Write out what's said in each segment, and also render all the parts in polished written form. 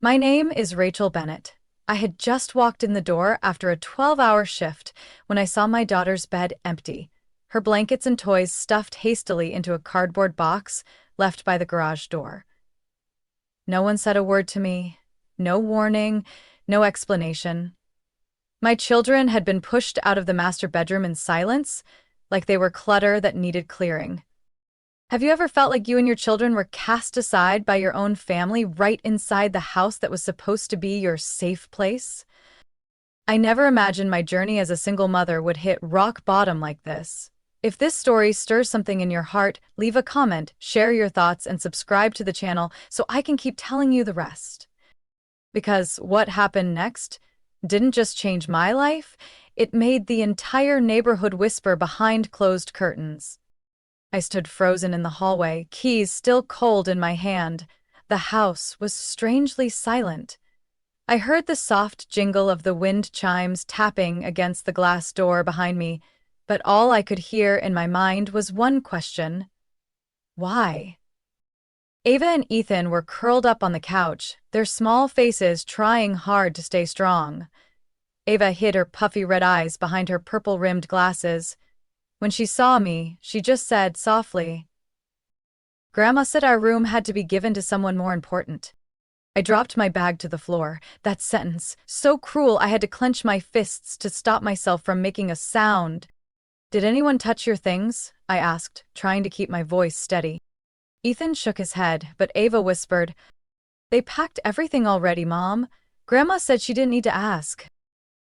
My name is Rachel Bennett. I had just walked in the door after a 12-hour shift when I saw my daughter's bed empty, her blankets and toys stuffed hastily into a cardboard box left by the garage door. No one said a word to me, no warning, no explanation. My children had been pushed out of the master bedroom in silence, like they were clutter that needed clearing. Have you ever felt like you and your children were cast aside by your own family right inside the house that was supposed to be your safe place? I never imagined my journey as a single mother would hit rock bottom like this. If this story stirs something in your heart, leave a comment, share your thoughts, and subscribe to the channel so I can keep telling you the rest. Because what happened next didn't just change my life, it made the entire neighborhood whisper behind closed curtains. I stood frozen in the hallway, keys still cold in my hand. The house was strangely silent. I heard the soft jingle of the wind chimes tapping against the glass door behind me, but all I could hear in my mind was one question. Why? Ava and Ethan were curled up on the couch, their small faces trying hard to stay strong. Ava hid her puffy red eyes behind her purple-rimmed glasses. When she saw me, she just said softly, "Grandma said our room had to be given to someone more important." I dropped my bag to the floor. That sentence, so cruel I had to clench my fists to stop myself from making a sound. "Did anyone touch your things?" I asked, trying to keep my voice steady. Ethan shook his head, but Ava whispered, "They packed everything already, Mom. Grandma said she didn't need to ask."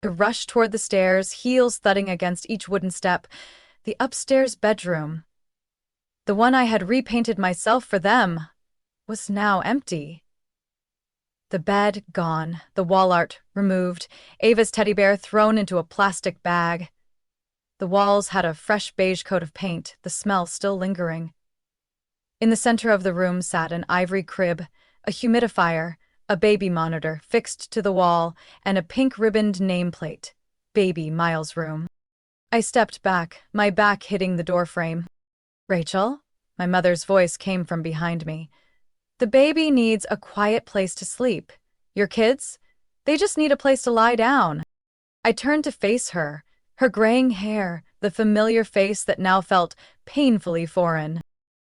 I rushed toward the stairs, heels thudding against each wooden step. The upstairs bedroom, the one I had repainted myself for them, was now empty. The bed gone, the wall art removed, Ava's teddy bear thrown into a plastic bag. The walls had a fresh beige coat of paint, the smell still lingering. In the center of the room sat an ivory crib, a humidifier, a baby monitor fixed to the wall, and a pink-ribboned nameplate, "Baby Miles' Room." I stepped back, my back hitting the doorframe. "Rachel?" My mother's voice came from behind me. "The baby needs a quiet place to sleep. Your kids? They just need a place to lie down." I turned to face her, her graying hair, the familiar face that now felt painfully foreign.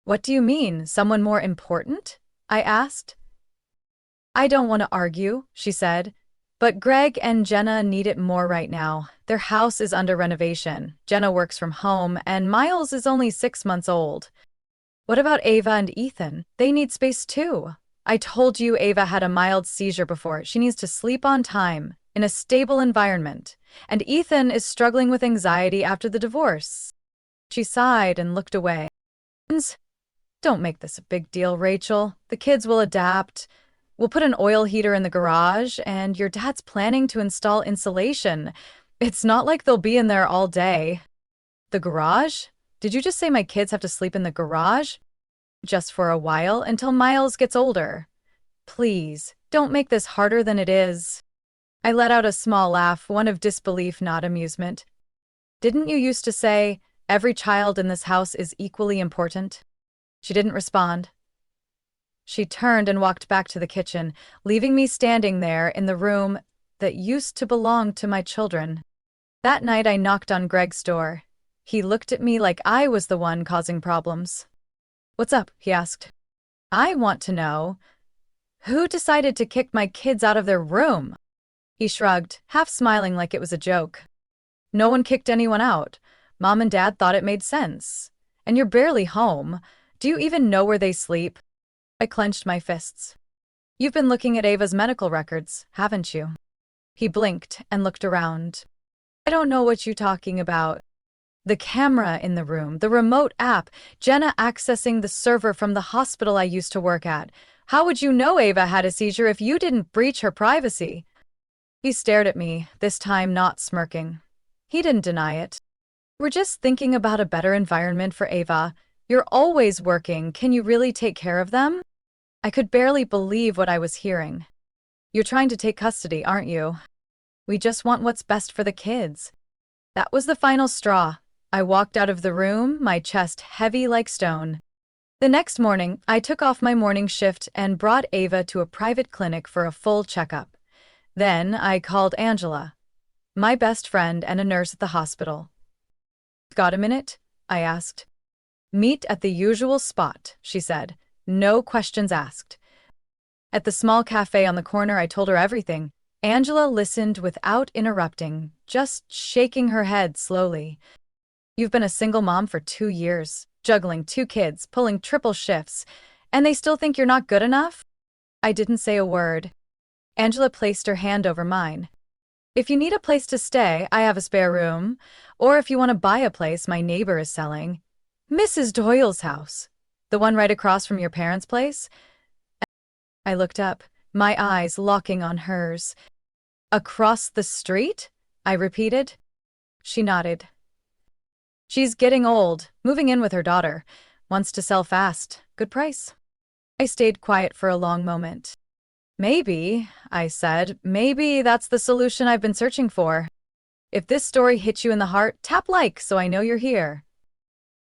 "What do you mean, someone more important?" I asked. "I don't want to argue," she said, "but Greg and Jenna need it more right now. Their house is under renovation. Jenna works from home, and Miles is only 6 months old." "What about Ava and Ethan? They need space too." "I told you Ava had a mild seizure before. She needs to sleep on time, in a stable environment. And Ethan is struggling with anxiety after the divorce." She sighed and looked away. "Don't make this a big deal, Rachel. The kids will adapt. We'll put an oil heater in the garage, and your dad's planning to install insulation. It's not like they'll be in there all day." "The garage? Did you just say my kids have to sleep in the garage?" "Just for a while, until Miles gets older. Please, don't make this harder than it is." I let out a small laugh, one of disbelief, not amusement. "Didn't you used to say, every child in this house is equally important?" She didn't respond. She turned and walked back to the kitchen, leaving me standing there in the room that used to belong to my children. That night I knocked on Greg's door. He looked at me like I was the one causing problems. "What's up?" he asked. "I want to know, who decided to kick my kids out of their room?" He shrugged, half smiling like it was a joke. "No one kicked anyone out. Mom and Dad thought it made sense. And you're barely home. Do you even know where they sleep?" I clenched my fists. "You've been looking at Ava's medical records, haven't you?" He blinked and looked around. "I don't know what you're talking about." "The camera in the room, the remote app, Jenna accessing the server from the hospital I used to work at. How would you know Ava had a seizure if you didn't breach her privacy?" He stared at me, this time not smirking. He didn't deny it. "We're just thinking about a better environment for Ava. You're always working. Can you really take care of them?" I could barely believe what I was hearing. "You're trying to take custody, aren't you?" "We just want what's best for the kids." That was the final straw. I walked out of the room, my chest heavy like stone. The next morning, I took off my morning shift and brought Ava to a private clinic for a full checkup. Then I called Angela, my best friend and a nurse at the hospital. "Got a minute?" I asked. "Meet at the usual spot," she said. "No questions asked." At the small cafe on the corner, I told her everything. Angela listened without interrupting, just shaking her head slowly. "You've been a single mom for 2 years, juggling 2 kids, pulling triple shifts, and they still think you're not good enough?" I didn't say a word. Angela placed her hand over mine. "If you need a place to stay, I have a spare room. Or if you want to buy a place my neighbor is selling. Mrs. Doyle's house. The one right across from your parents' place?" I looked up, my eyes locking on hers. "Across the street?" I repeated. She nodded. "She's getting old, moving in with her daughter. Wants to sell fast. Good price." I stayed quiet for a long moment. "Maybe," I said, "maybe that's the solution I've been searching for. If this story hit you in the heart, tap like so I know you're here."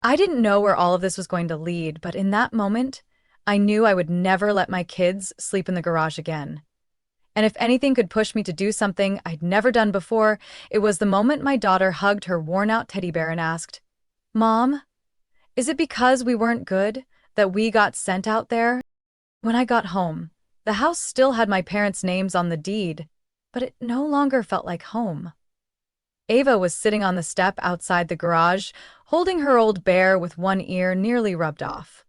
I didn't know where all of this was going to lead, but in that moment, I knew I would never let my kids sleep in the garage again. And if anything could push me to do something I'd never done before, it was the moment my daughter hugged her worn-out teddy bear and asked, "Mom, is it because we weren't good that we got sent out there?" When I got home, the house still had my parents' names on the deed, but it no longer felt like home. Ava was sitting on the step outside the garage, holding her old bear with one ear nearly rubbed off.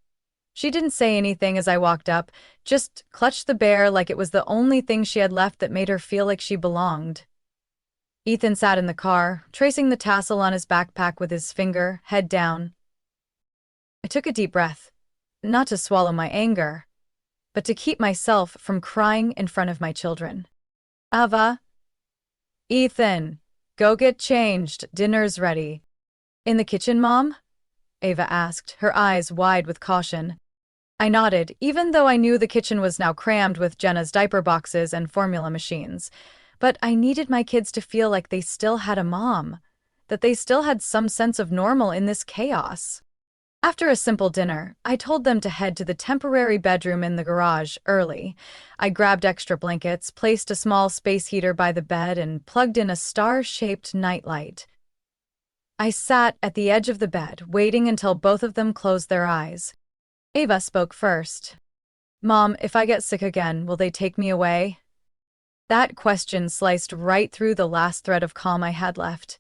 She didn't say anything as I walked up, just clutched the bear like it was the only thing she had left that made her feel like she belonged. Ethan sat in the car, tracing the tassel on his backpack with his finger, head down. I took a deep breath, not to swallow my anger, but to keep myself from crying in front of my children. "Ava? Ethan, go get changed, dinner's ready." "In the kitchen, Mom?" Ava asked, her eyes wide with caution. I nodded, even though I knew the kitchen was now crammed with Jenna's diaper boxes and formula machines. But I needed my kids to feel like they still had a mom, that they still had some sense of normal in this chaos. After a simple dinner, I told them to head to the temporary bedroom in the garage early. I grabbed extra blankets, placed a small space heater by the bed, and plugged in a star-shaped nightlight. I sat at the edge of the bed, waiting until both of them closed their eyes. Ava spoke first. "Mom, if I get sick again, will they take me away?" That question sliced right through the last thread of calm I had left.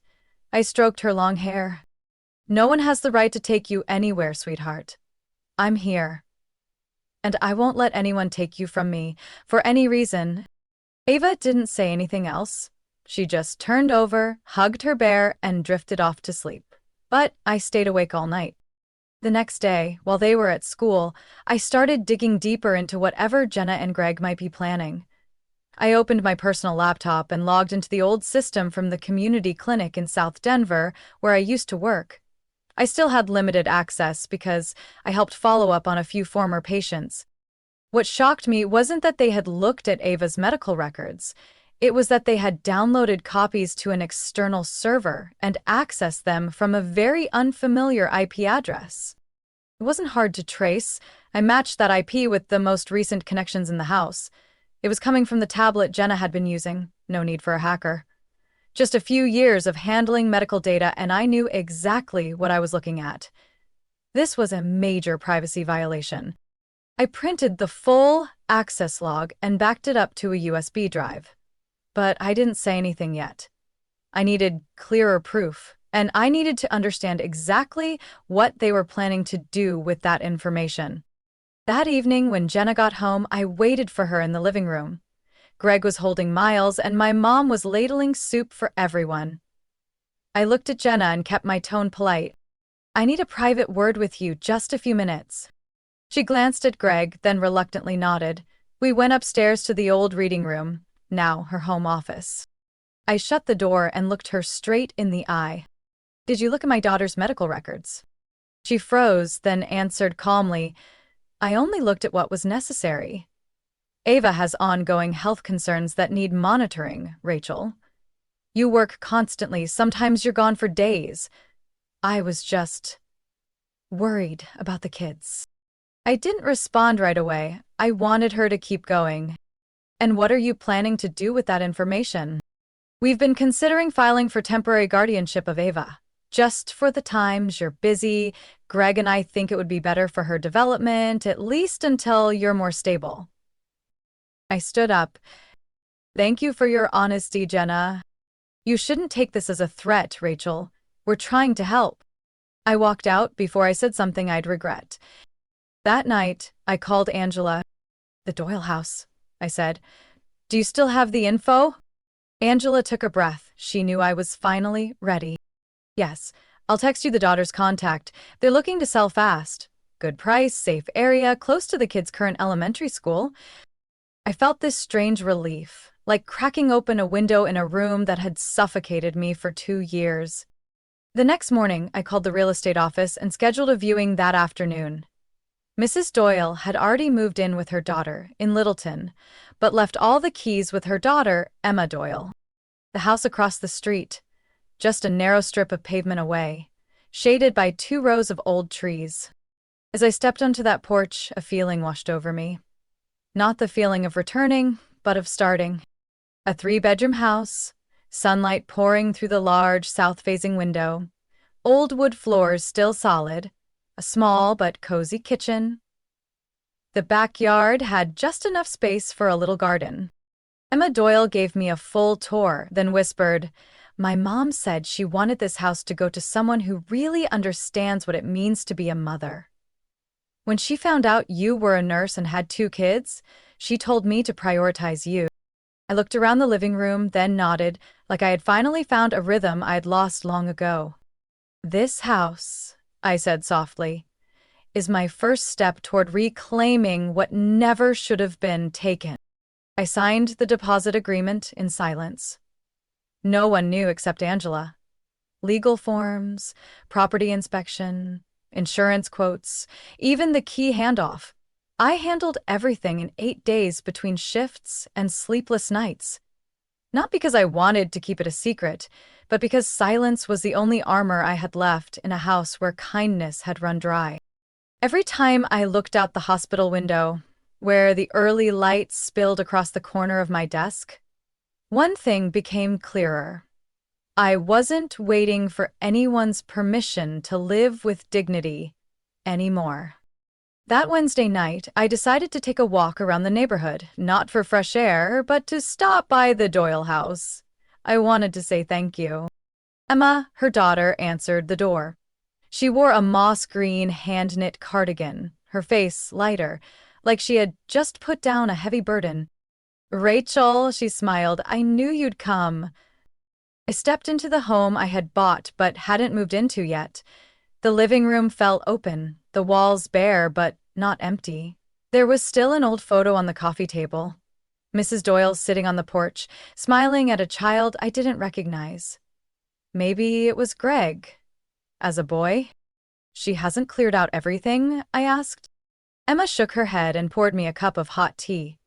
I stroked her long hair. "No one has the right to take you anywhere, sweetheart. I'm here. And I won't let anyone take you from me, for any reason." Ava didn't say anything else. She just turned over, hugged her bear, and drifted off to sleep. But I stayed awake all night. The next day, while they were at school, I started digging deeper into whatever Jenna and Greg might be planning. I opened my personal laptop and logged into the old system from the community clinic in South Denver, where I used to work. I still had limited access because I helped follow up on a few former patients. What shocked me wasn't that they had looked at Ava's medical records. It was that they had downloaded copies to an external server and accessed them from a very unfamiliar IP address. It wasn't hard to trace. I matched that IP with the most recent connections in the house. It was coming from the tablet Jenna had been using. No need for a hacker. Just a few years of handling medical data, and I knew exactly what I was looking at. This was a major privacy violation. I printed the full access log and backed it up to a USB drive. But I didn't say anything yet. I needed clearer proof, and I needed to understand exactly what they were planning to do with that information. That evening, when Jenna got home, I waited for her in the living room. Greg was holding Miles, and my mom was ladling soup for everyone. I looked at Jenna and kept my tone polite. "I need a private word with you, just a few minutes." She glanced at Greg, then reluctantly nodded. We went upstairs to the old reading room, now her home office. I shut the door and looked her straight in the eye. "Did you look at my daughter's medical records?" She froze, then answered calmly, "I only looked at what was necessary. Ava has ongoing health concerns that need monitoring, Rachel. You work constantly, sometimes you're gone for days. I was just worried about the kids." I didn't respond right away. I wanted her to keep going. And what are you planning to do with that information? We've been considering filing for temporary guardianship of Ava. Just for the times you're busy, Greg and I think it would be better for her development, at least until you're more stable. I stood up. Thank you for your honesty, Jenna. You shouldn't take this as a threat, Rachel. We're trying to help. I walked out before I said something I'd regret. That night, I called Angela. The Doyle house, I said. Do you still have the info? Angela took a breath. She knew I was finally ready. Yes, I'll text you the daughter's contact. They're looking to sell fast. Good price, safe area, close to the kid's current elementary school. I felt this strange relief, like cracking open a window in a room that had suffocated me for 2 years. The next morning, I called the real estate office and scheduled a viewing that afternoon. Mrs. Doyle had already moved in with her daughter in Littleton, but left all the keys with her daughter, Emma Doyle. The house across the street, just a narrow strip of pavement away, shaded by 2 rows of old trees. As I stepped onto that porch, a feeling washed over me. Not the feeling of returning, but of starting. A 3-bedroom house, sunlight pouring through the large south-facing window, old wood floors still solid, a small but cozy kitchen. The backyard had just enough space for a little garden. Emma Doyle gave me a full tour, then whispered, "My mom said she wanted this house to go to someone who really understands what it means to be a mother. When she found out you were a nurse and had 2 kids, she told me to prioritize you." I looked around the living room, then nodded, like I had finally found a rhythm I'd lost long ago. "This house," I said softly, "is my first step toward reclaiming what never should have been taken." I signed the deposit agreement in silence. No one knew except Angela. Legal forms, property inspection, insurance quotes, even the key handoff. I handled everything in 8 days between shifts and sleepless nights. Not because I wanted to keep it a secret, but because silence was the only armor I had left in a house where kindness had run dry. Every time I looked out the hospital window, where the early light spilled across the corner of my desk, one thing became clearer. I wasn't waiting for anyone's permission to live with dignity anymore. That Wednesday night, I decided to take a walk around the neighborhood, not for fresh air, but to stop by the Doyle house. I wanted to say thank you. Emma, her daughter, answered the door. She wore a moss-green hand-knit cardigan, her face lighter, like she had just put down a heavy burden. "Rachel," she smiled, "I knew you'd come." I stepped into the home I had bought but hadn't moved into yet. The living room felt open, the walls bare but not empty. There was still an old photo on the coffee table. Mrs. Doyle sitting on the porch, smiling at a child I didn't recognize. Maybe it was Greg. As a boy? "She hasn't cleared out everything?" I asked. Emma shook her head and poured me a cup of hot tea.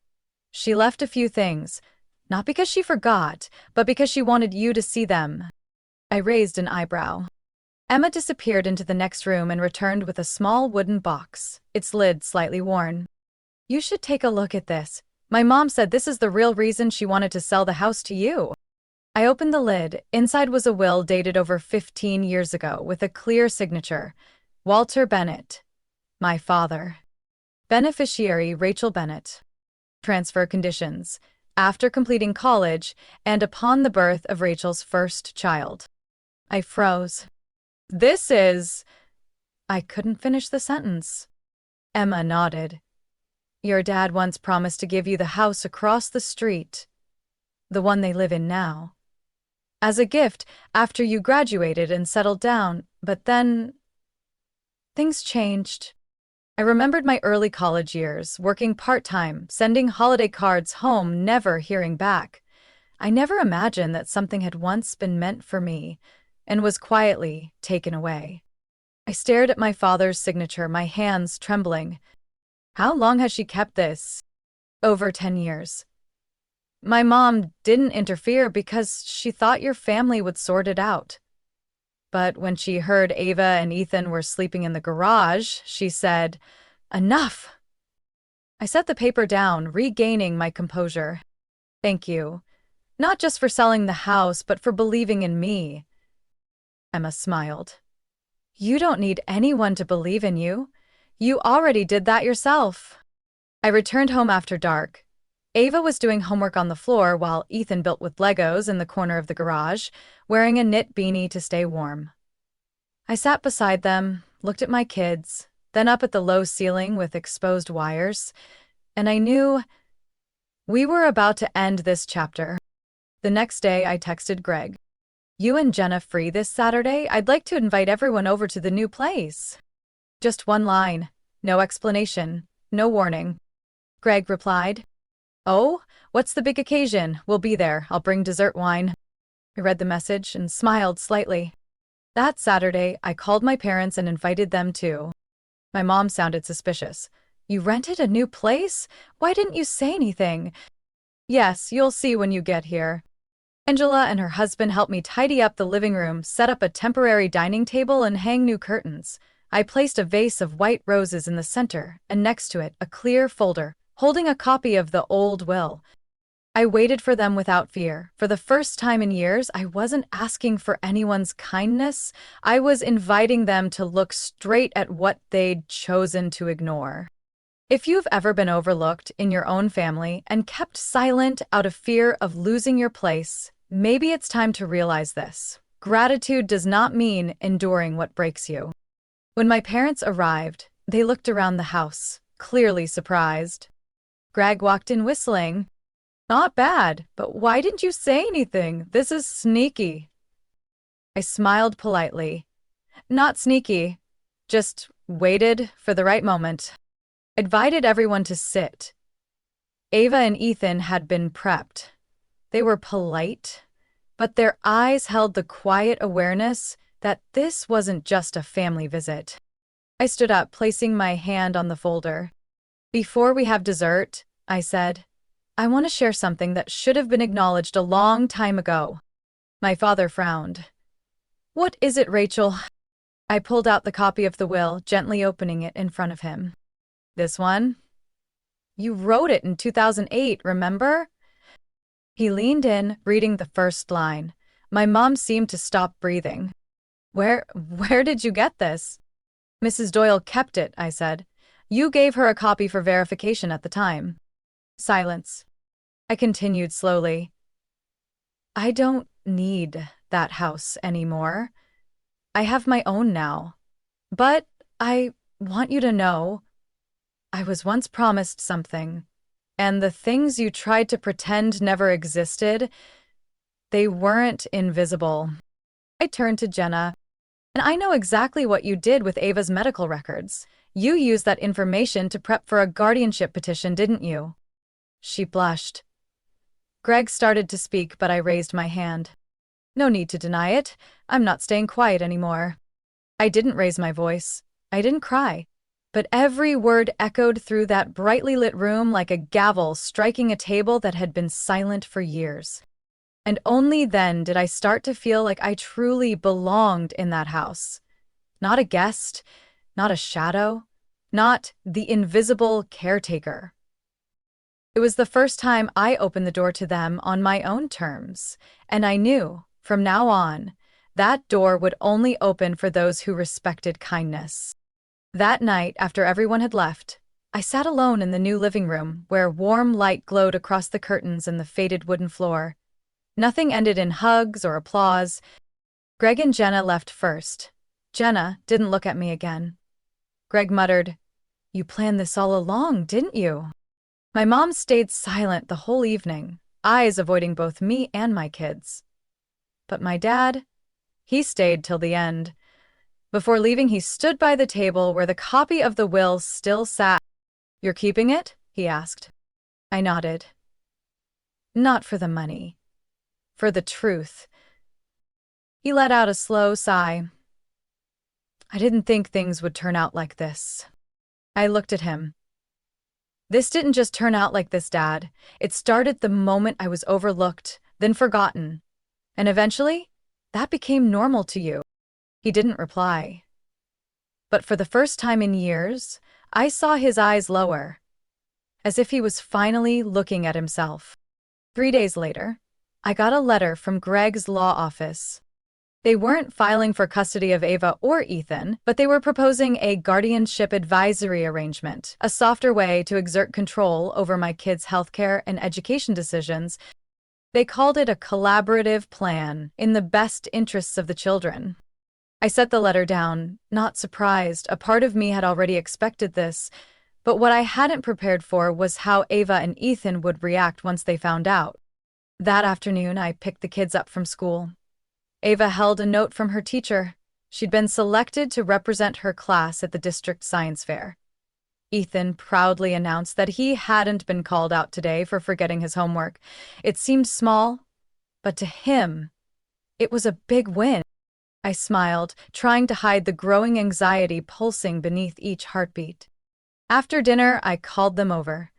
"She left a few things, not because she forgot, but because she wanted you to see them." I raised an eyebrow. Emma disappeared into the next room and returned with a small wooden box, its lid slightly worn. "You should take a look at this. My mom said this is the real reason she wanted to sell the house to you." I opened the lid. Inside was a will dated over 15 years ago with a clear signature. Walter Bennett. My father. Beneficiary Rachel Bennett. Transfer conditions. After completing college and upon the birth of Rachel's first child. I froze. "This is—" I couldn't finish the sentence. Emma nodded. "Your dad once promised to give you the house across the street, the one they live in now, as a gift after you graduated and settled down, but then things changed." I remembered my early college years, working part-time, sending holiday cards home, never hearing back. I never imagined that something had once been meant for me and was quietly taken away. I stared at my father's signature, my hands trembling. How long has she kept this? Over 10 years. "My mom didn't interfere because she thought your family would sort it out. But when she heard Ava and Ethan were sleeping in the garage, she said, Enough! I set the paper down, regaining my composure. Thank you. Not just for selling the house, but for believing in me. Emma smiled. You don't need anyone to believe in you. You already did that yourself. I returned home after dark. Ava was doing homework on the floor while Ethan built with Legos in the corner of the garage, wearing a knit beanie to stay warm. I sat beside them, looked at my kids, then up at the low ceiling with exposed wires, and I knew we were about to end this chapter. The next day, I texted Greg. You and Jenna free this Saturday? I'd like to invite everyone over to the new place. Just one line. No explanation. No warning. Greg replied, Oh, what's the big occasion? We'll be there. I'll bring dessert wine. I read the message and smiled slightly. That Saturday, I called my parents and invited them too. My mom sounded suspicious. You rented a new place? Why didn't you say anything? Yes, you'll see when you get here. Angela and her husband helped me tidy up the living room, set up a temporary dining table, and hang new curtains. I placed a vase of white roses in the center, and next to it, a clear folder, holding a copy of the old will. I waited for them without fear. For the first time in years, I wasn't asking for anyone's kindness. I was inviting them to look straight at what they'd chosen to ignore. If you've ever been overlooked in your own family and kept silent out of fear of losing your place, maybe it's time to realize this. Gratitude does not mean enduring what breaks you. When my parents arrived, they looked around the house, clearly surprised. Greg walked in whistling. Not bad, but why didn't you say anything? This is sneaky. I smiled politely. Not sneaky, just waited for the right moment. Invited everyone to sit. Ava and Ethan had been prepped. They were polite, but their eyes held the quiet awareness that this wasn't just a family visit. I stood up, placing my hand on the folder. Before we have dessert, I said, I want to share something that should have been acknowledged a long time ago. My father frowned. What is it, Rachel? I pulled out the copy of the will, gently opening it in front of him. This one? You wrote it in 2008, remember? He leaned in, reading the first line. My mom seemed to stop breathing. Where did you get this? Mrs. Doyle kept it, I said. You gave her a copy for verification at the time. Silence. I continued slowly. I don't need that house anymore. I have my own now. But I want you to know, I was once promised something, and the things you tried to pretend never existed, they weren't invisible. I turned to Jenna, and I know exactly what you did with Ava's medical records. You used that information to prep for a guardianship petition, didn't you? She blushed. Greg started to speak, but I raised my hand. No need to deny it. I'm not staying quiet anymore. I didn't raise my voice. I didn't cry. But every word echoed through that brightly lit room like a gavel striking a table that had been silent for years. And only then did I start to feel like I truly belonged in that house. Not a guest, not a shadow, not the invisible caretaker. It was the first time I opened the door to them on my own terms, and I knew, from now on, that door would only open for those who respected kindness. That night, after everyone had left, I sat alone in the new living room where warm light glowed across the curtains and the faded wooden floor. Nothing ended in hugs or applause. Greg and Jenna left first. Jenna didn't look at me again. Greg muttered, You planned this all along, didn't you? My mom stayed silent the whole evening, eyes avoiding both me and my kids. But my dad, he stayed till the end. Before leaving, he stood by the table where the copy of the will still sat. You're keeping it? He asked. I nodded. Not for the money. For the truth. He let out a slow sigh. I didn't think things would turn out like this. I looked at him. This didn't just turn out like this, Dad. It started the moment I was overlooked, then forgotten. And eventually, that became normal to you. He didn't reply. But for the first time in years, I saw his eyes lower, as if he was finally looking at himself. 3 days later, I got a letter from Greg's law office. They weren't filing for custody of Ava or Ethan, but they were proposing a guardianship advisory arrangement, a softer way to exert control over my kids' healthcare and education decisions. They called it a collaborative plan in the best interests of the children. I set the letter down, not surprised. A part of me had already expected this, but what I hadn't prepared for was how Ava and Ethan would react once they found out. That afternoon, I picked the kids up from school. Ava held a note from her teacher. She'd been selected to represent her class at the district science fair. Ethan proudly announced that he hadn't been called out today for forgetting his homework. It seemed small, but to him, it was a big win. I smiled, trying to hide the growing anxiety pulsing beneath each heartbeat. After dinner, I called them over.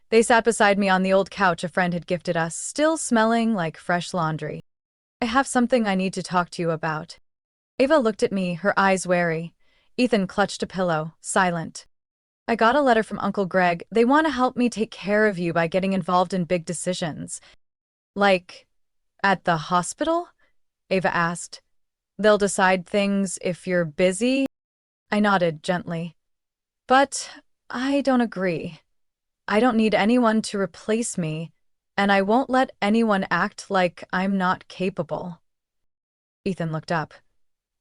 They sat beside me on the old couch a friend had gifted us, still smelling like fresh laundry. I have something I need to talk to you about. Ava looked at me, her eyes wary. Ethan clutched a pillow, silent. I got a letter from Uncle Greg. They want to help me take care of you by getting involved in big decisions. Like, at the hospital? Ava asked. They'll decide things if you're busy? I nodded gently. But I don't agree. I don't need anyone to replace me, and I won't let anyone act like I'm not capable. Ethan looked up.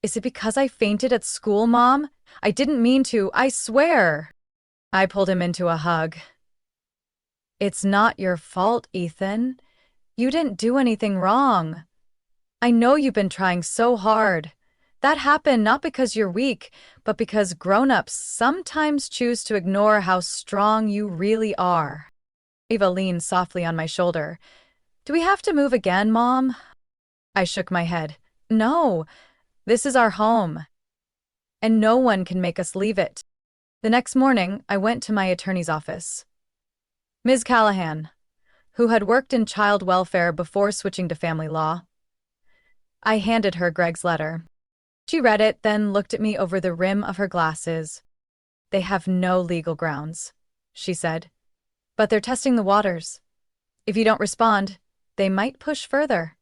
Is it because I fainted at school, Mom? I didn't mean to, I swear. I pulled him into a hug. It's not your fault, Ethan. You didn't do anything wrong. I know you've been trying so hard. That happened not because you're weak, but because grown-ups sometimes choose to ignore how strong you really are. Ava leaned softly on my shoulder. Do we have to move again, Mom? I shook my head. No, this is our home, and no one can make us leave it. The next morning, I went to my attorney's office. Ms. Callahan, who had worked in child welfare before switching to family law. I handed her Greg's letter. She read it, then looked at me over the rim of her glasses. They have no legal grounds, she said. But they're testing the waters. If you don't respond, they might push further.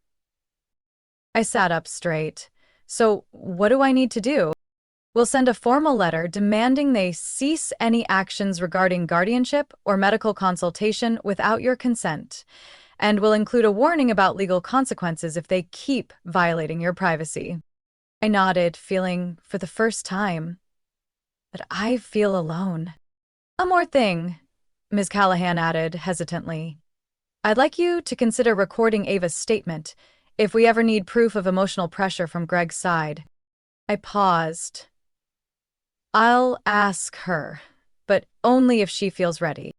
I sat up straight. So, what do I need to do? We'll send a formal letter demanding they cease any actions regarding guardianship or medical consultation without your consent, and we'll include a warning about legal consequences if they keep violating your privacy. I nodded, feeling, for the first time, that I feel alone. One more thing, Ms. Callahan added hesitantly. I'd like you to consider recording Ava's statement if we ever need proof of emotional pressure from Greg's side. I paused. I'll ask her, but only if she feels ready.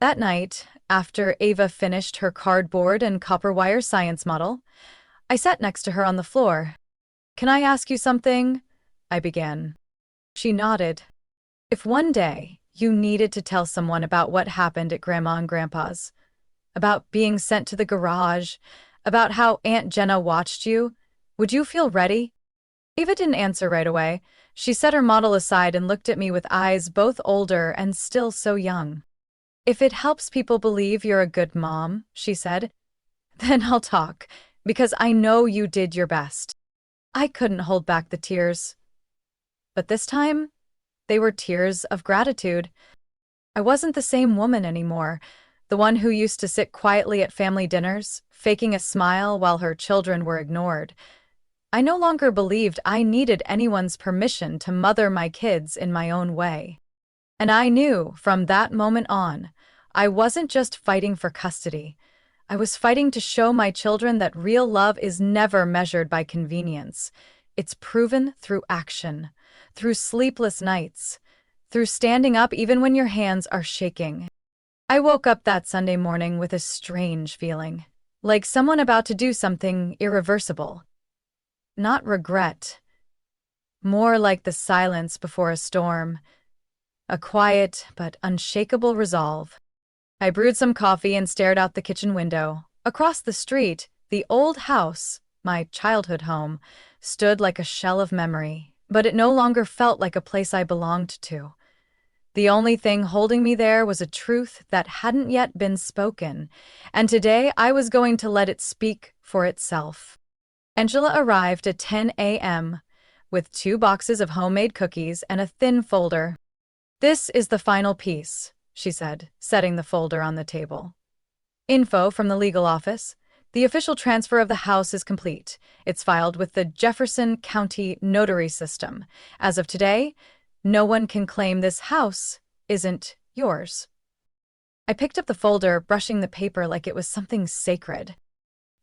That night, after Ava finished her cardboard and copper wire science model, I sat next to her on the floor. Can I ask you something? I began. She nodded. If one day you needed to tell someone about what happened at Grandma and Grandpa's, about being sent to the garage, about how Aunt Jenna watched you, would you feel ready? Ava didn't answer right away. She set her model aside and looked at me with eyes both older and still so young. If it helps people believe you're a good mom, she said, then I'll talk, because I know you did your best. I couldn't hold back the tears. But this time, they were tears of gratitude. I wasn't the same woman anymore, the one who used to sit quietly at family dinners, faking a smile while her children were ignored. I no longer believed I needed anyone's permission to mother my kids in my own way. And I knew, from that moment on, I wasn't just fighting for custody. I was fighting to show my children that real love is never measured by convenience. It's proven through action, through sleepless nights, through standing up even when your hands are shaking. I woke up that Sunday morning with a strange feeling, like someone about to do something irreversible. Not regret, more like the silence before a storm, a quiet but unshakable resolve. I brewed some coffee and stared out the kitchen window. Across the street, the old house, my childhood home, stood like a shell of memory, but it no longer felt like a place I belonged to. The only thing holding me there was a truth that hadn't yet been spoken, and today I was going to let it speak for itself. Angela arrived at 10 a.m. with 2 boxes of homemade cookies and a thin folder. "This is the final piece," she said, setting the folder on the table. "Info from the legal office. The official transfer of the house is complete. It's filed with the Jefferson County Notary System. As of today, no one can claim this house isn't yours." I picked up the folder, brushing the paper like it was something sacred.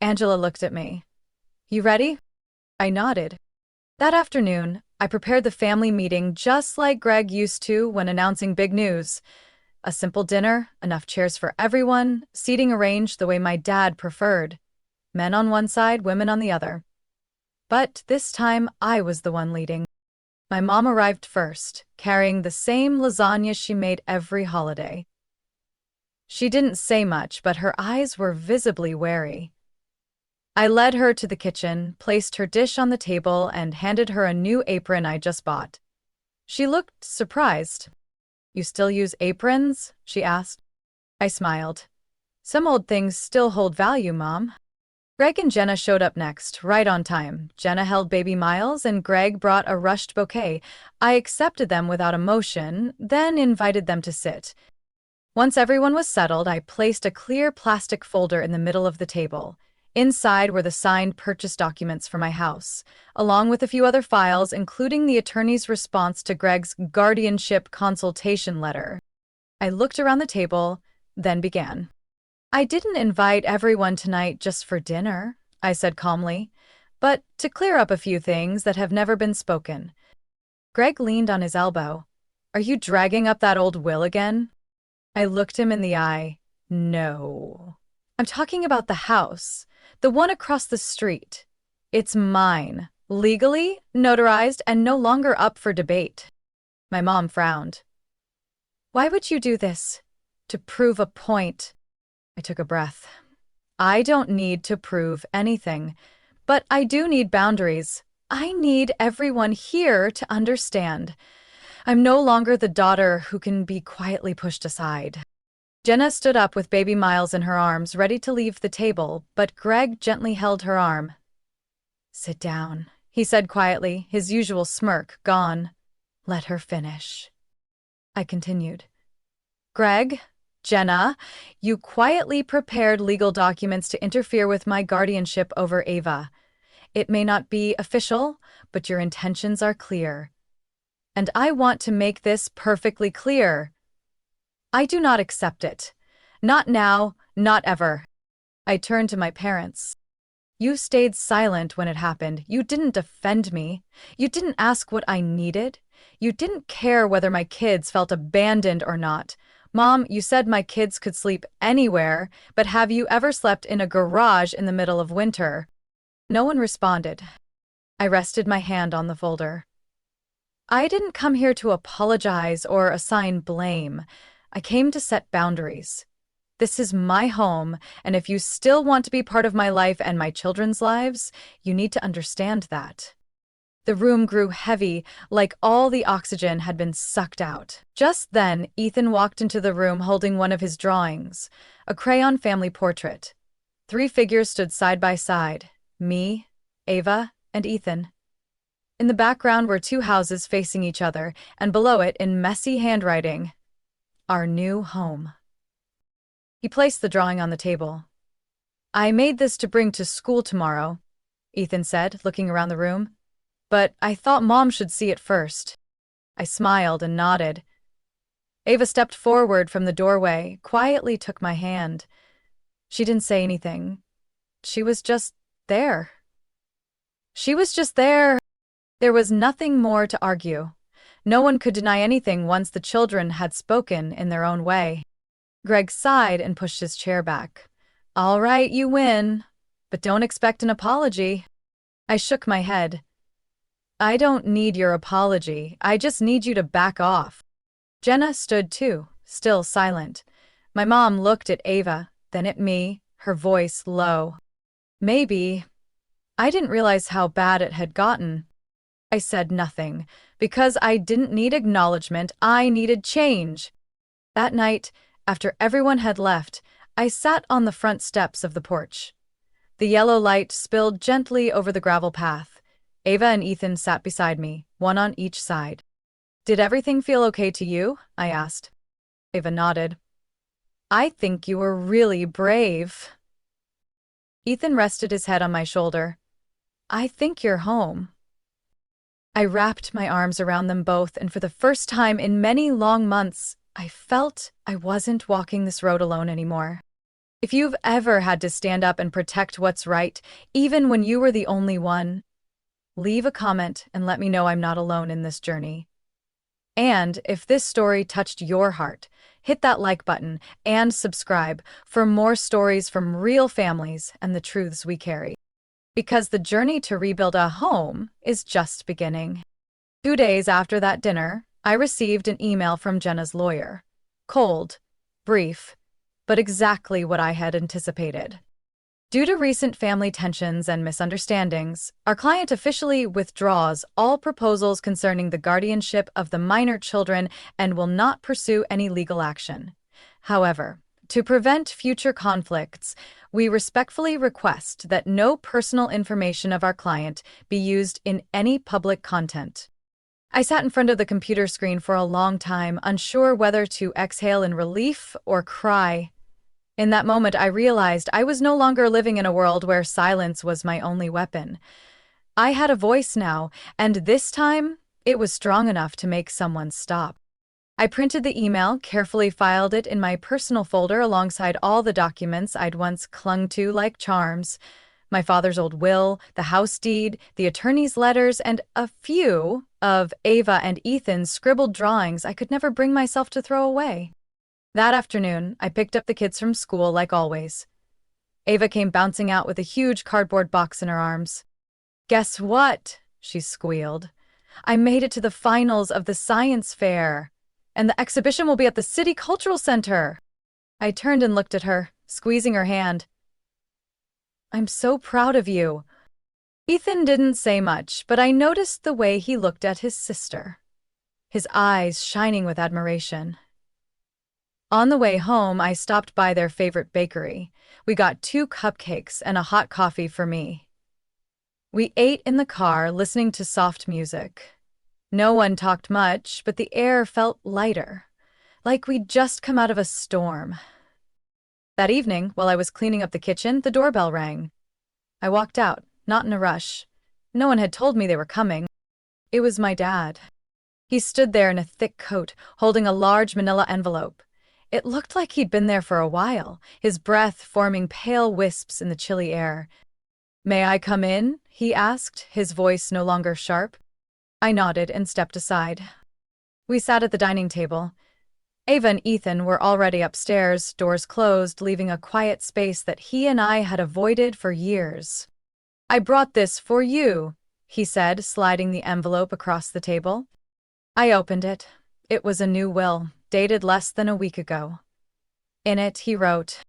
Angela looked at me. "You ready?" I nodded. That afternoon, I prepared the family meeting just like Greg used to when announcing big news. A simple dinner, enough chairs for everyone, seating arranged the way my dad preferred. Men on one side, women on the other. But this time, I was the one leading. My mom arrived first, carrying the same lasagna she made every holiday. She didn't say much, but her eyes were visibly wary. I led her to the kitchen, placed her dish on the table, and handed her a new apron I just bought. She looked surprised. "You still use aprons?" she asked. I smiled. "Some old things still hold value, Mom." Greg and Jenna showed up next, right on time. Jenna held baby Miles, and Greg brought a rushed bouquet. I accepted them without emotion, then invited them to sit. Once everyone was settled, I placed a clear plastic folder in the middle of the table. Inside were the signed purchase documents for my house, along with a few other files, including the attorney's response to Greg's guardianship consultation letter. I looked around the table, then began. "I didn't invite everyone tonight just for dinner," I said calmly, "but to clear up a few things that have never been spoken." Greg leaned on his elbow. "Are you dragging up that old will again?" I looked him in the eye. "No. I'm talking about the house. The one across the street. It's mine, legally, notarized, and no longer up for debate." My mom frowned. "Why would you do this?" "To prove a point." I took a breath. "I don't need to prove anything, but I do need boundaries. I need everyone here to understand. I'm no longer the daughter who can be quietly pushed aside." Jenna stood up with baby Miles in her arms, ready to leave the table, but Greg gently held her arm. "Sit down," he said quietly, his usual smirk gone. "Let her finish." I continued. "Greg, Jenna, you quietly prepared legal documents to interfere with my guardianship over Ava. It may not be official, but your intentions are clear. And I want to make this perfectly clear. I do not accept it. Not now, not ever." I turned to my parents. "You stayed silent when it happened. You didn't defend me. You didn't ask what I needed. You didn't care whether my kids felt abandoned or not. Mom, you said my kids could sleep anywhere, but have you ever slept in a garage in the middle of winter?" No one responded. I rested my hand on the folder. "I didn't come here to apologize or assign blame. I came to set boundaries. This is my home, and if you still want to be part of my life and my children's lives, you need to understand that." The room grew heavy, like all the oxygen had been sucked out. Just then, Ethan walked into the room holding one of his drawings, a crayon family portrait. 3 figures stood side by side, me, Ava, and Ethan. In the background were 2 houses facing each other, and below it, in messy handwriting, "Our new home." He placed the drawing on the table. "I made this to bring to school tomorrow," Ethan said, looking around the room. "But I thought Mom should see it first." I smiled and nodded. Ava stepped forward from the doorway, quietly took my hand. She didn't say anything. She was just there. She was just there. There was nothing more to argue. No one could deny anything once the children had spoken in their own way. Greg sighed and pushed his chair back. "All right, you win, but don't expect an apology." I shook my head. "I don't need your apology. I just need you to back off." Jenna stood too, still silent. My mom looked at Ava, then at me, her voice low. "Maybe. I didn't realize how bad it had gotten." I said nothing, Because I didn't need acknowledgement, I needed change. That night, after everyone had left, I sat on the front steps of the porch. The yellow light spilled gently over the gravel path. Ava and Ethan sat beside me, one on each side. "Did everything feel okay to you?" I asked. Ava nodded. "I think you were really brave." Ethan rested his head on my shoulder. "I think you're home." I wrapped my arms around them both, and for the first time in many long months, I felt I wasn't walking this road alone anymore. If you've ever had to stand up and protect what's right, even when you were the only one, leave a comment and let me know I'm not alone in this journey. And if this story touched your heart, hit that like button and subscribe for more stories from real families and the truths we carry. Because the journey to rebuild a home is just beginning. 2 days after that dinner, I received an email from Jenna's lawyer. Cold, brief, but exactly what I had anticipated. Due to recent family tensions and misunderstandings, our client officially withdraws all proposals concerning the guardianship of the minor children and will not pursue any legal action. However, to prevent future conflicts, we respectfully request that no personal information of our client be used in any public content. I sat in front of the computer screen for a long time, unsure whether to exhale in relief or cry. In that moment, I realized I was no longer living in a world where silence was my only weapon. I had a voice now, and this time, it was strong enough to make someone stop. I printed the email, carefully filed it in my personal folder alongside all the documents I'd once clung to like charms. My father's old will, the house deed, the attorney's letters, and a few of Ava and Ethan's scribbled drawings I could never bring myself to throw away. That afternoon, I picked up the kids from school like always. Ava came bouncing out with a huge cardboard box in her arms. "Guess what?" she squealed. "I made it to the finals of the science fair, and the exhibition will be at the City Cultural Center." I turned and looked at her, squeezing her hand. "I'm so proud of you." Ethan didn't say much, but I noticed the way he looked at his sister, his eyes shining with admiration. On the way home, I stopped by their favorite bakery. We got 2 cupcakes and a hot coffee for me. We ate in the car, listening to soft music. No one talked much, but the air felt lighter, like we'd just come out of a storm. That evening, while I was cleaning up the kitchen, the doorbell rang. I walked out, not in a rush. No one had told me they were coming. It was my dad. He stood there in a thick coat, holding a large manila envelope. It looked like he'd been there for a while, his breath forming pale wisps in the chilly air. "May I come in?" he asked, his voice no longer sharp. I nodded and stepped aside. We sat at the dining table. Ava and Ethan were already upstairs, doors closed, leaving a quiet space that he and I had avoided for years. "I brought this for you," he said, sliding the envelope across the table. I opened it. It was a new will, dated less than a week ago. In it, he wrote,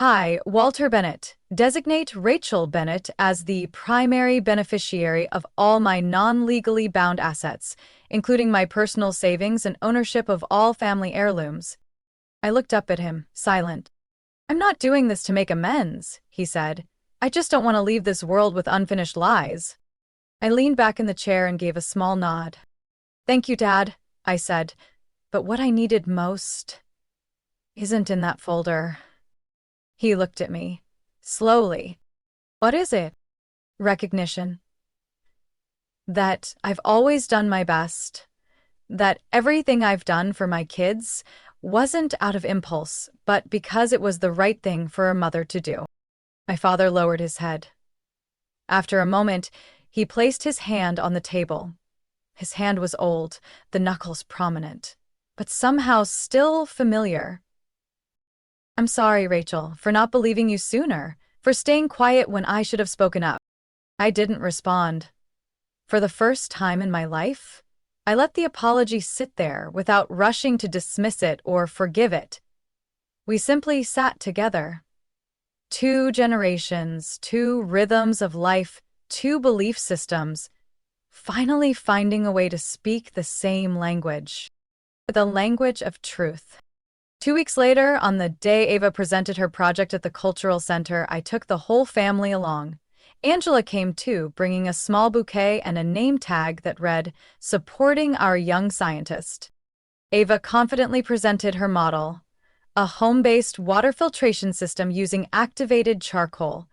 "I, Walter Bennett, designate Rachel Bennett as the primary beneficiary of all my non-legally bound assets, including my personal savings and ownership of all family heirlooms." I looked up at him, silent. "I'm not doing this to make amends," he said. "I just don't want to leave this world with unfinished lies." I leaned back in the chair and gave a small nod. "Thank you, Dad," I said. "But what I needed most isn't in that folder." He looked at me, slowly. "What is it?" "Recognition. That I've always done my best. That everything I've done for my kids wasn't out of impulse, but because it was the right thing for a mother to do." My father lowered his head. After a moment, he placed his hand on the table. His hand was old, the knuckles prominent, but somehow still familiar. "I'm sorry, Rachel, for not believing you sooner, for staying quiet when I should have spoken up." I didn't respond. For the first time in my life, I let the apology sit there without rushing to dismiss it or forgive it. We simply sat together. 2 generations, 2 rhythms of life, 2 belief systems, finally finding a way to speak the same language. The language of truth. 2 weeks later, on the day Ava presented her project at the cultural center, I took the whole family along. Angela came too, bringing a small bouquet and a name tag that read, "Supporting our young scientist." Ava confidently presented her model, a home-based water filtration system using activated charcoal.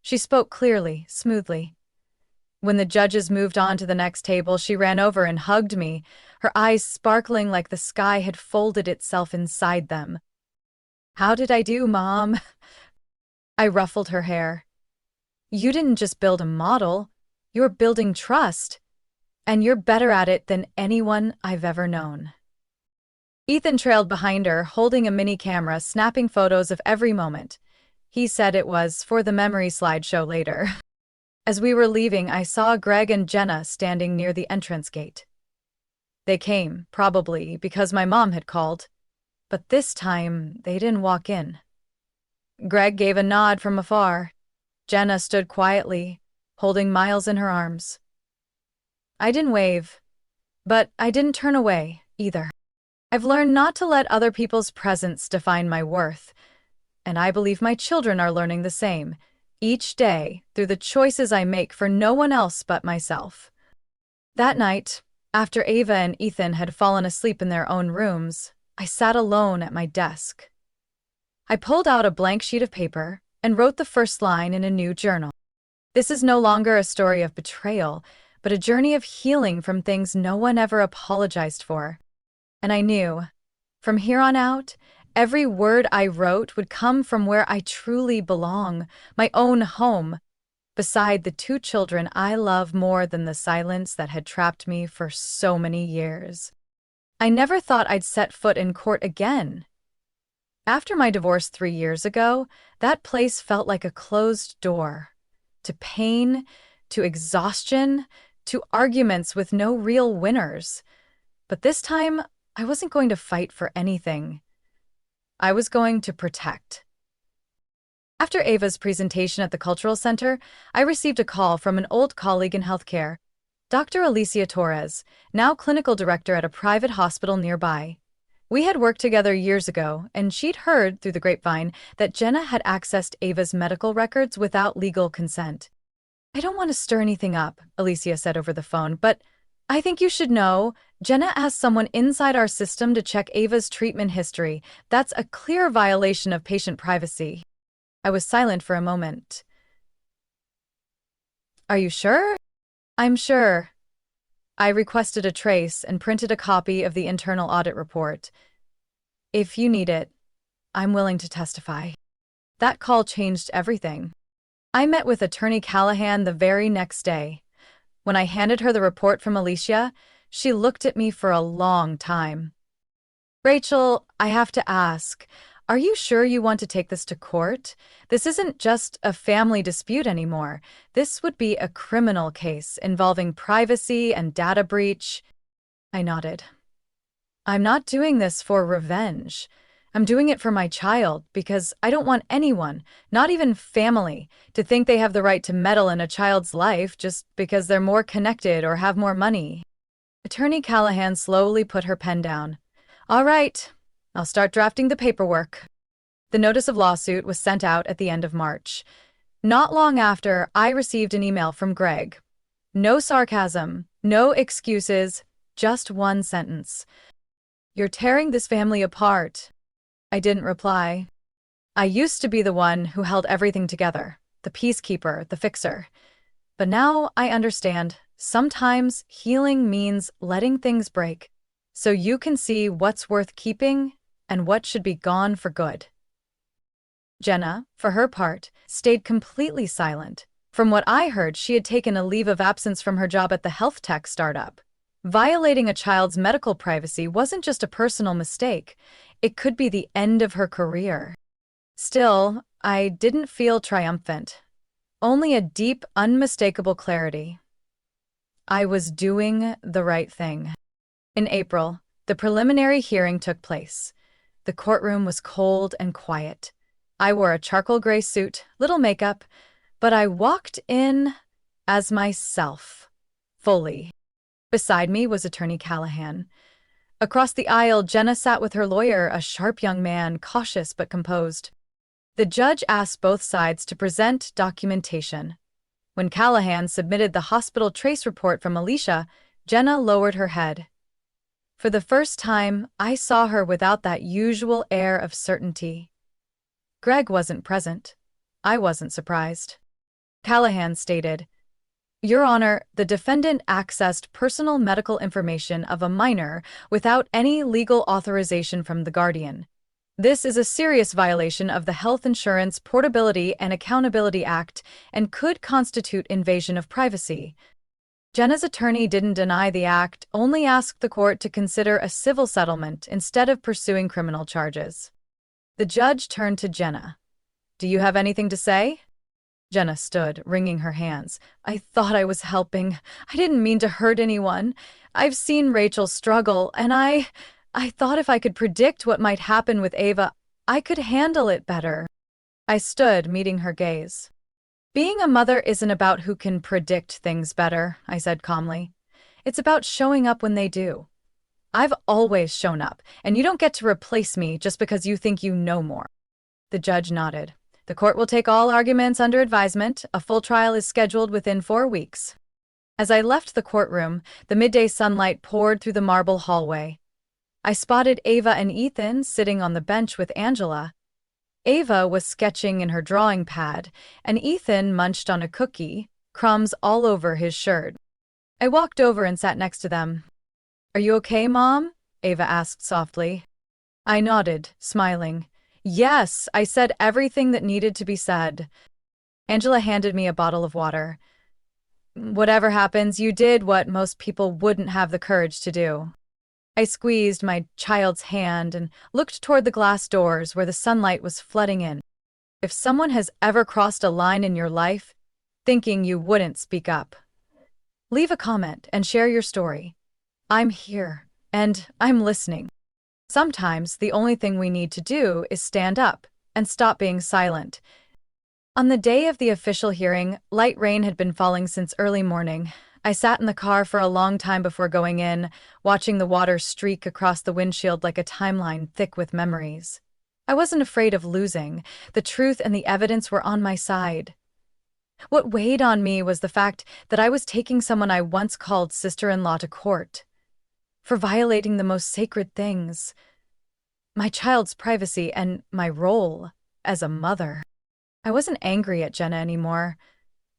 She spoke clearly, smoothly. When the judges moved on to the next table, she ran over and hugged me, her eyes sparkling like the sky had folded itself inside them. "How did I do, Mom?" I ruffled her hair. "You didn't just build a model, you're building trust, and you're better at it than anyone I've ever known." Ethan trailed behind her, holding a mini camera, snapping photos of every moment. He said it was for the memory slideshow later. As we were leaving, I saw Greg and Jenna standing near the entrance gate. They came, probably because my mom had called, but this time they didn't walk in. Greg gave a nod from afar. Jenna stood quietly, holding Miles in her arms. I didn't wave, but I didn't turn away, either. I've learned not to let other people's presence define my worth, and I believe my children are learning the same, each day, through the choices I make for no one else but myself. That night, after Ava and Ethan had fallen asleep in their own rooms, I sat alone at my desk. I pulled out a blank sheet of paper and wrote the first line in a new journal. This is no longer a story of betrayal, but a journey of healing from things no one ever apologized for. And I knew, from here on out, every word I wrote would come from where I truly belong, my own home, beside the two children I love more than the silence that had trapped me for so many years. I never thought I'd set foot in court again. After my divorce 3 years ago, that place felt like a closed door. To pain, to exhaustion, to arguments with no real winners. But this time, I wasn't going to fight for anything. I was going to protect. After Ava's presentation at the Cultural Center, I received a call from an old colleague in healthcare, Dr. Alicia Torres, now clinical director at a private hospital nearby. We had worked together years ago, and she'd heard through the grapevine that Jenna had accessed Ava's medical records without legal consent. "I don't want to stir anything up," Alicia said over the phone, "but I think you should know, Jenna asked someone inside our system to check Ava's treatment history. That's a clear violation of patient privacy." I was silent for a moment. "Are you sure?" "I'm sure." I requested a trace and printed a copy of the internal audit report. "If you need it, I'm willing to testify." That call changed everything. I met with Attorney Callahan the very next day. When I handed her the report from Alicia, she looked at me for a long time. "Rachel, I have to ask, are you sure you want to take this to court? This isn't just a family dispute anymore. This would be a criminal case involving privacy and data breach." I nodded. "I'm not doing this for revenge. I'm doing it for my child because I don't want anyone, not even family, to think they have the right to meddle in a child's life just because they're more connected or have more money." Attorney Callahan slowly put her pen down. "All right, I'll start drafting the paperwork." The notice of lawsuit was sent out at the end of March. Not long after, I received an email from Greg. No sarcasm, no excuses, just one sentence. "You're tearing this family apart." I didn't reply. I used to be the one who held everything together, the peacekeeper, the fixer. But now I understand, sometimes healing means letting things break, so you can see what's worth keeping and what should be gone for good. Jenna, for her part, stayed completely silent. From what I heard, she had taken a leave of absence from her job at the health tech startup. Violating a child's medical privacy wasn't just a personal mistake. It could be the end of her career. Still, I didn't feel triumphant. Only a deep, unmistakable clarity. I was doing the right thing. In April, the preliminary hearing took place. The courtroom was cold and quiet. I wore a charcoal gray suit, little makeup, but I walked in as myself. fully. Beside me was Attorney Callahan. Across the aisle, Jenna sat with her lawyer, a sharp young man, cautious but composed. The judge asked both sides to present documentation. When Callahan submitted the hospital trace report from Alicia, Jenna lowered her head. For the first time, I saw her without that usual air of certainty. Greg wasn't present. I wasn't surprised. Callahan stated, "Your Honor, the defendant accessed personal medical information of a minor without any legal authorization from the guardian. This is a serious violation of the Health Insurance Portability and Accountability Act and could constitute invasion of privacy." Jenna's attorney didn't deny the act, only asked the court to consider a civil settlement instead of pursuing criminal charges. The judge turned to Jenna. "Do you have anything to say?" Jenna stood, wringing her hands. "I thought I was helping. I didn't mean to hurt anyone. I've seen Rachel struggle, and I thought if I could predict what might happen with Ava, I could handle it better." I stood, meeting her gaze. "Being a mother isn't about who can predict things better," I said calmly. "It's about showing up when they do. I've always shown up, and you don't get to replace me just because you think you know more." The judge nodded. "The court will take all arguments under advisement. A full trial is scheduled within 4 weeks." As I left the courtroom, the midday sunlight poured through the marble hallway. I spotted Ava and Ethan sitting on the bench with Angela. Ava was sketching in her drawing pad, and Ethan munched on a cookie, crumbs all over his shirt. I walked over and sat next to them. "Are you okay, Mom?" Ava asked softly. I nodded, smiling. "Yes, I said everything that needed to be said." Angela handed me a bottle of water. "Whatever happens, you did what most people wouldn't have the courage to do." I squeezed my child's hand and looked toward the glass doors where the sunlight was flooding in. If someone has ever crossed a line in your life, thinking you wouldn't speak up, leave a comment and share your story. I'm here, and I'm listening. Sometimes the only thing we need to do is stand up and stop being silent. On the day of the official hearing, light rain had been falling since early morning. I sat in the car for a long time before going in, watching the water streak across the windshield like a timeline thick with memories. I wasn't afraid of losing. The truth and the evidence were on my side. What weighed on me was the fact that I was taking someone I once called sister-in-law to court for violating the most sacred things: my child's privacy and my role as a mother. I wasn't angry at Jenna anymore.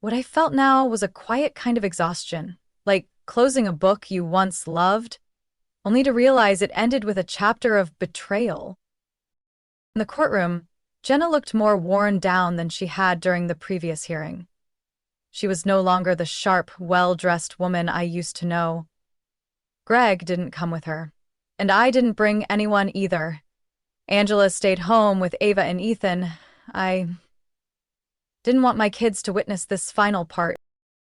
What I felt now was a quiet kind of exhaustion, like closing a book you once loved, only to realize it ended with a chapter of betrayal. In the courtroom, Jenna looked more worn down than she had during the previous hearing. She was no longer the sharp, well-dressed woman I used to know. Greg didn't come with her, and I didn't bring anyone either. Angela stayed home with Ava and Ethan. I didn't want my kids to witness this final part.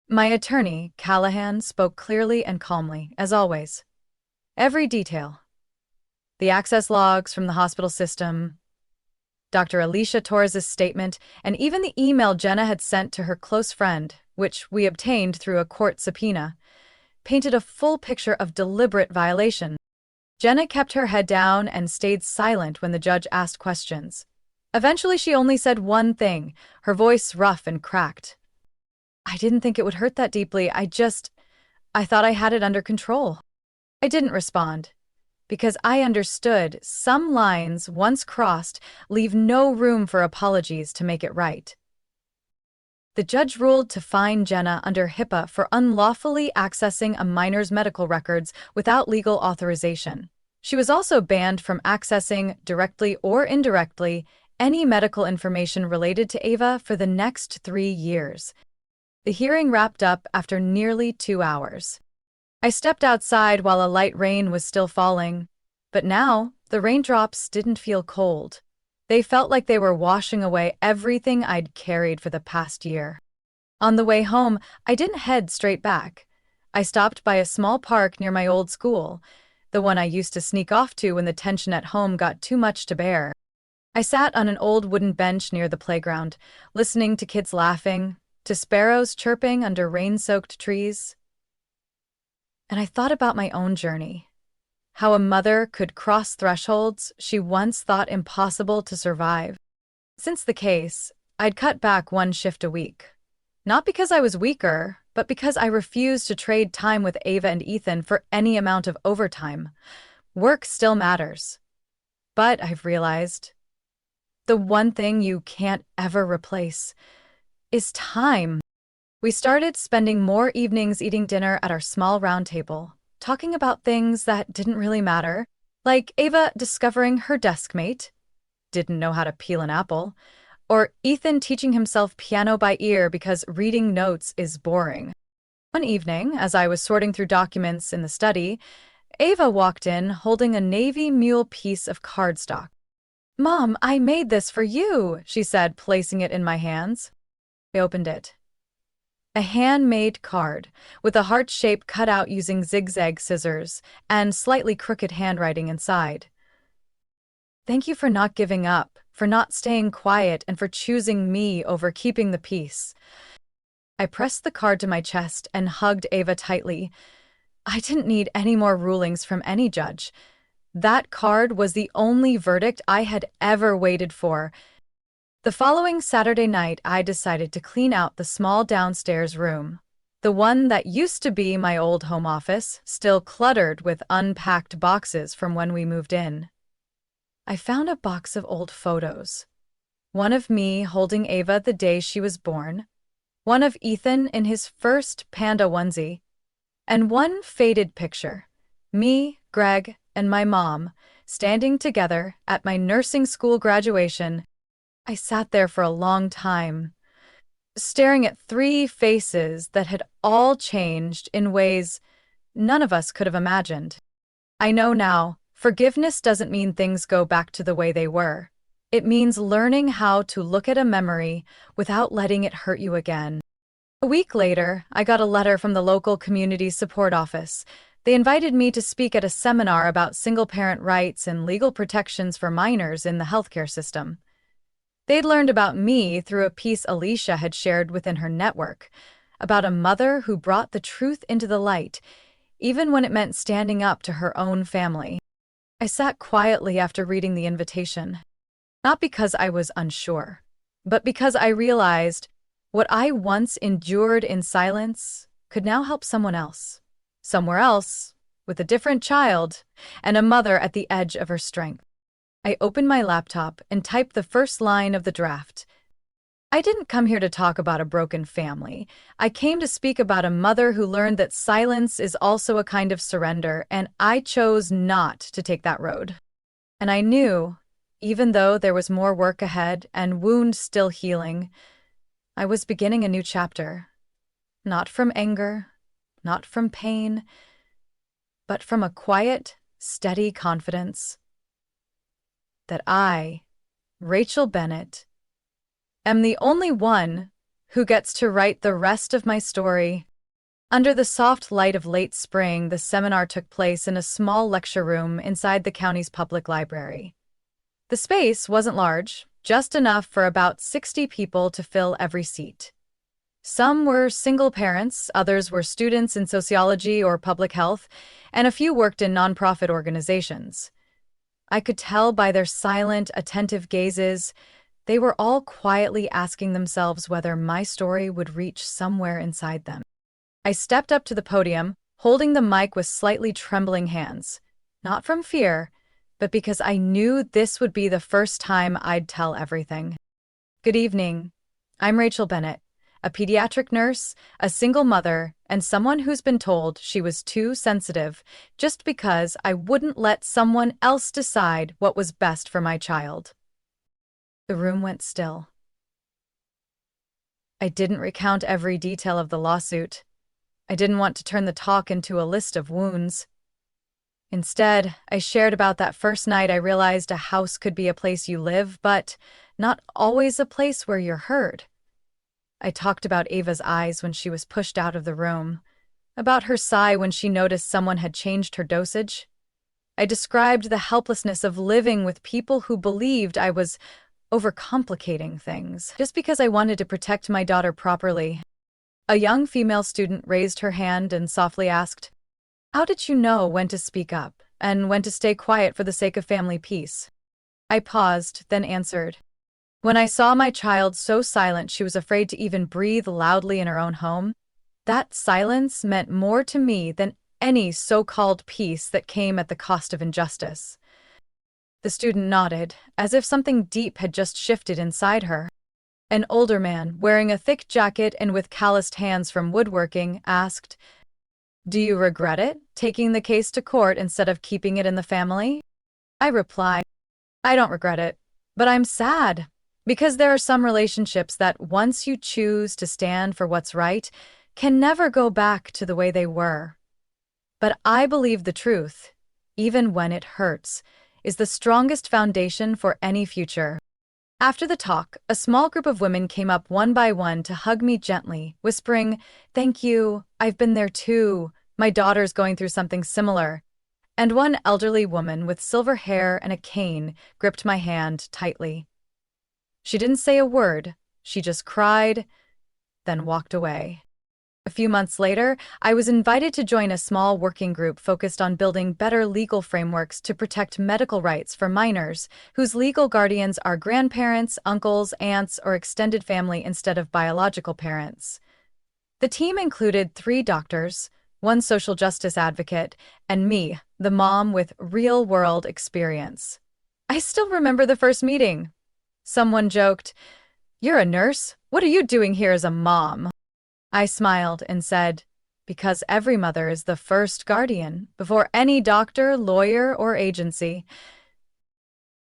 My attorney, Callahan, spoke clearly and calmly, as always. Every detail. The access logs from the hospital system, Dr. Alicia Torres's statement, and even the email Jenna had sent to her close friend, which we obtained through a court subpoena, painted a full picture of deliberate violation. Jenna kept her head down and stayed silent when the judge asked questions. Eventually, she only said one thing, her voice rough and cracked. "I didn't think it would hurt that deeply. I thought I had it under control." I didn't respond, because I understood some lines, once crossed, leave no room for apologies to make it right. The judge ruled to fine Jenna under HIPAA for unlawfully accessing a minor's medical records without legal authorization. She was also banned from accessing, directly or indirectly, any medical information related to Ava for the next 3 years. The hearing wrapped up after nearly 2 hours. I stepped outside while a light rain was still falling, but now the raindrops didn't feel cold. They felt like they were washing away everything I'd carried for the past year. On the way home, I didn't head straight back. I stopped by a small park near my old school, the one I used to sneak off to when the tension at home got too much to bear. I sat on an old wooden bench near the playground, listening to kids laughing, to sparrows chirping under rain-soaked trees. And I thought about my own journey, how a mother could cross thresholds she once thought impossible to survive. Since the case, I'd cut back one shift a week. Not because I was weaker, but because I refused to trade time with Ava and Ethan for any amount of overtime. Work still matters. But I've realized the one thing you can't ever replace is time. We started spending more evenings eating dinner at our small round table, talking about things that didn't really matter, like Ava discovering her desk mate didn't know how to peel an apple, or Ethan teaching himself piano by ear because reading notes is boring. One evening, as I was sorting through documents in the study, Ava walked in holding a navy mule piece of cardstock. "Mom, I made this for you," she said, placing it in my hands. I opened it. A handmade card, with a heart shape cut out using zigzag scissors and slightly crooked handwriting inside. "Thank you for not giving up, for not staying quiet, and for choosing me over keeping the peace." I pressed the card to my chest and hugged Ava tightly. I didn't need any more rulings from any judge. That card was the only verdict I had ever waited for. The following Saturday night, I decided to clean out the small downstairs room, the one that used to be my old home office, still cluttered with unpacked boxes from when we moved in. I found a box of old photos. One of me holding Ava the day she was born, one of Ethan in his first panda onesie, and one faded picture, me, Greg, and my mom, standing together at my nursing school graduation. I sat there for a long time, staring at three faces that had all changed in ways none of us could have imagined. I know now, forgiveness doesn't mean things go back to the way they were. It means learning how to look at a memory without letting it hurt you again. A week later, I got a letter from the local community support office. They invited me to speak at a seminar about single-parent rights and legal protections for minors in the healthcare system. They'd learned about me through a piece Alicia had shared within her network, about a mother who brought the truth into the light, even when it meant standing up to her own family. I sat quietly after reading the invitation, not because I was unsure, but because I realized what I once endured in silence could now help someone else, somewhere else, with a different child, and a mother at the edge of her strength. I opened my laptop and typed the first line of the draft. I didn't come here to talk about a broken family. I came to speak about a mother who learned that silence is also a kind of surrender, and I chose not to take that road. And I knew, even though there was more work ahead and wounds still healing, I was beginning a new chapter. Not from anger, not from pain, but from a quiet, steady confidence that I, Rachel Bennett, am the only one who gets to write the rest of my story. Under the soft light of late spring, the seminar took place in a small lecture room inside the county's public library. The space wasn't large, just enough for about 60 people to fill every seat. Some were single parents, others were students in sociology or public health, and a few worked in nonprofit organizations. I could tell by their silent, attentive gazes, they were all quietly asking themselves whether my story would reach somewhere inside them. I stepped up to the podium, holding the mic with slightly trembling hands, not from fear, but because I knew this would be the first time I'd tell everything. Good evening. I'm Rachel Bennett, a pediatric nurse, a single mother, and someone who's been told she was too sensitive just because I wouldn't let someone else decide what was best for my child. The room went still. I didn't recount every detail of the lawsuit. I didn't want to turn the talk into a list of wounds. Instead, I shared about that first night I realized a house could be a place you live, but not always a place where you're heard. I talked about Ava's eyes when she was pushed out of the room, about her sigh when she noticed someone had changed her dosage. I described the helplessness of living with people who believed I was overcomplicating things just because I wanted to protect my daughter properly. A young female student raised her hand and softly asked, How did you know when to speak up and when to stay quiet for the sake of family peace? I paused, then answered. When I saw my child so silent she was afraid to even breathe loudly in her own home, that silence meant more to me than any so-called peace that came at the cost of injustice. The student nodded, as if something deep had just shifted inside her. An older man, wearing a thick jacket and with calloused hands from woodworking, asked, "Do you regret it, taking the case to court instead of keeping it in the family?" I replied, "I don't regret it, but I'm sad, because there are some relationships that once you choose to stand for what's right, can never go back to the way they were. But I believe the truth, even when it hurts, is the strongest foundation for any future." After the talk, a small group of women came up one by one to hug me gently, whispering, "Thank you, I've been there too. My daughter's going through something similar." And one elderly woman with silver hair and a cane gripped my hand tightly. She didn't say a word, she just cried, then walked away. A few months later, I was invited to join a small working group focused on building better legal frameworks to protect medical rights for minors whose legal guardians are grandparents, uncles, aunts, or extended family instead of biological parents. The team included 3 doctors, 1 social justice advocate, and me, the mom with real-world experience. I still remember the first meeting. Someone joked, "You're a nurse? What are you doing here as a mom?" I smiled and said, "Because every mother is the first guardian, before any doctor, lawyer, or agency."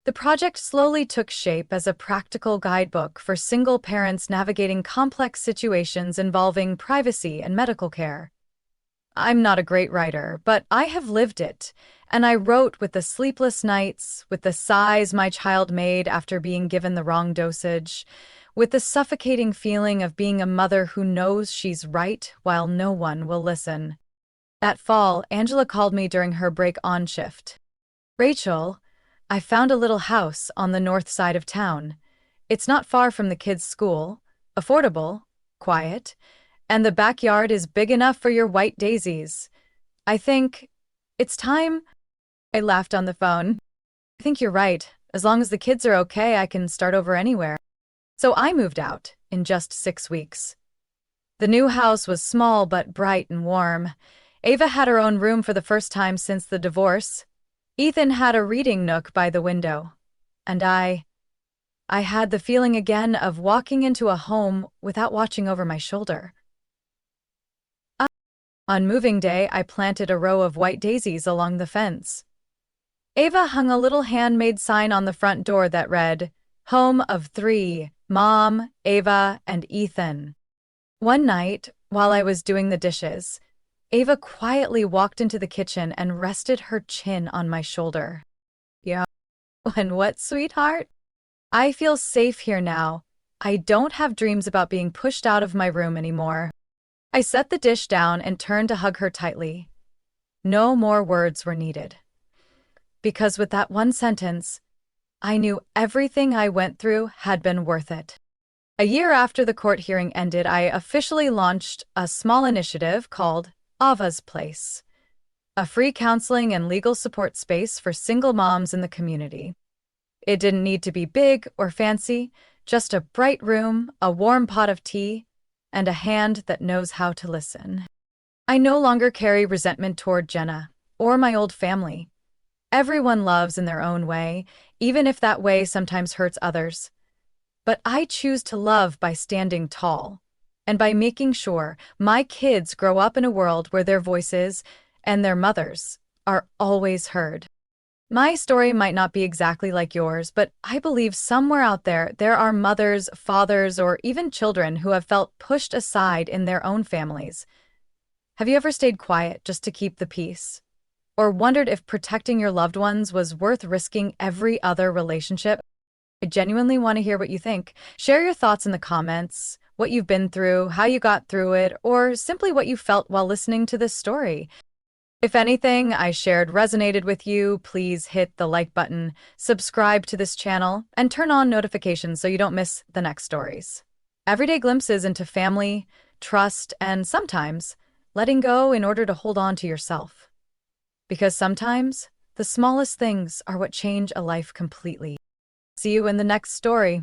The project slowly took shape as a practical guidebook for single parents navigating complex situations involving privacy and medical care. I'm not a great writer, but I have lived it, and I wrote with the sleepless nights, with the sighs my child made after being given the wrong dosage, with the suffocating feeling of being a mother who knows she's right while no one will listen. That fall, Angela called me during her break-on shift. "Rachel, I found a little house on the north side of town. It's not far from the kids' school, affordable, quiet, and the backyard is big enough for your white daisies. I think it's time." I laughed on the phone. "I think you're right. As long as the kids are okay, I can start over anywhere." So I moved out in just 6 weeks. The new house was small but bright and warm. Ava had her own room for the first time since the divorce. Ethan had a reading nook by the window. And I had the feeling again of walking into a home without watching over my shoulder. On moving day, I planted a row of white daisies along the fence. Ava hung a little handmade sign on the front door that read, "Home of 3, Mom, Ava, and Ethan." One night, while I was doing the dishes, Ava quietly walked into the kitchen and rested her chin on my shoulder. "Yeah, and what, sweetheart? I feel safe here now. I don't have dreams about being pushed out of my room anymore." I set the dish down and turned to hug her tightly. No more words were needed. Because with that one sentence, I knew everything I went through had been worth it. A year after the court hearing ended, I officially launched a small initiative called Ava's Place, a free counseling and legal support space for single moms in the community. It didn't need to be big or fancy, just a bright room, a warm pot of tea, and a hand that knows how to listen. I no longer carry resentment toward Jenna or my old family. Everyone loves in their own way, even if that way sometimes hurts others. But I choose to love by standing tall, and by making sure my kids grow up in a world where their voices, and their mothers, are always heard. My story might not be exactly like yours, but I believe somewhere out there are mothers, fathers, or even children who have felt pushed aside in their own families. Have you ever stayed quiet just to keep the peace? Or wondered if protecting your loved ones was worth risking every other relationship? I genuinely want to hear what you think. Share your thoughts in the comments, what you've been through, how you got through it, or simply what you felt while listening to this story. If anything I shared resonated with you, please hit the like button, subscribe to this channel, and turn on notifications so you don't miss the next stories. Everyday glimpses into family, trust, and sometimes letting go in order to hold on to yourself. Because sometimes, the smallest things are what change a life completely. See you in the next story.